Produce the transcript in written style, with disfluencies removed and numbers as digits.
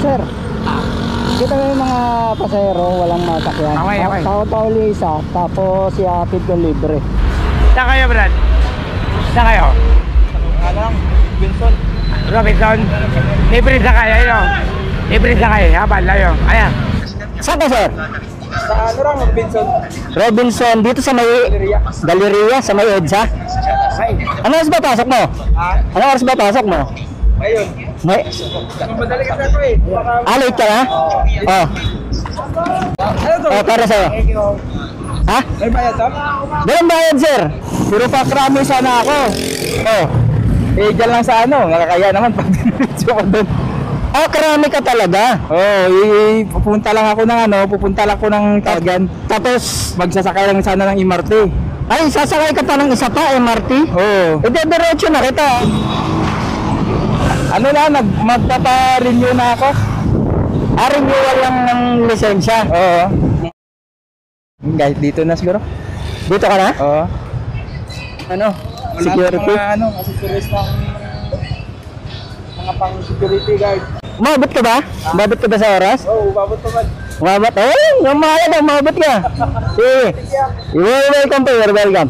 Sir, kita mo yung mga pasahero, walang masakyan. Okay. Pauli isa, tapos iapid ko libre. Saan kayo, Brad? Saan kayo? Alang, Robinson. Robinson? Libre sa kayo, yun. Libre sa kayo, habal, layo. Ayan. Saan ka, sir? Sa ano lang, Robinson? Robinson, dito sa may Galeria, sa may EDSA. Ano oras ba pasok mo? Ha? Ano oras ba pasok mo? Ngayon. May... Madali kasi ako eh. Late ka na? Oh. Ano to? Oh, para sa'yo. Ha? May bayad to? Walang bayad, sir. Puro pa krami sana ako. Oh. Eh, dyan lang sa ano. Nakakaya naman pag dinitso ko doon. Oh, karami ka talaga. Pupunta lang ako ng ano. Pupunta lang ako ng Tagan. Tapos, Magsasakay lang sana ng MRT. ay, sasakay ka pa ng isa pa, MRT? Oo. E, diretso na kita. Ano na, magpapa-renew na ako. Renewal lang ng lisensya. Oo. Guys, dito na siguro. Dito ka na? Oo. Ano? Security? Mga ano, kasi tourist ng mga pang security guard. Umabot ka ba? Umabot ka ba sa oras? Oo, babot pa man. Umabot? Ay, umabot ka. Sige. You're welcome po, you're welcome.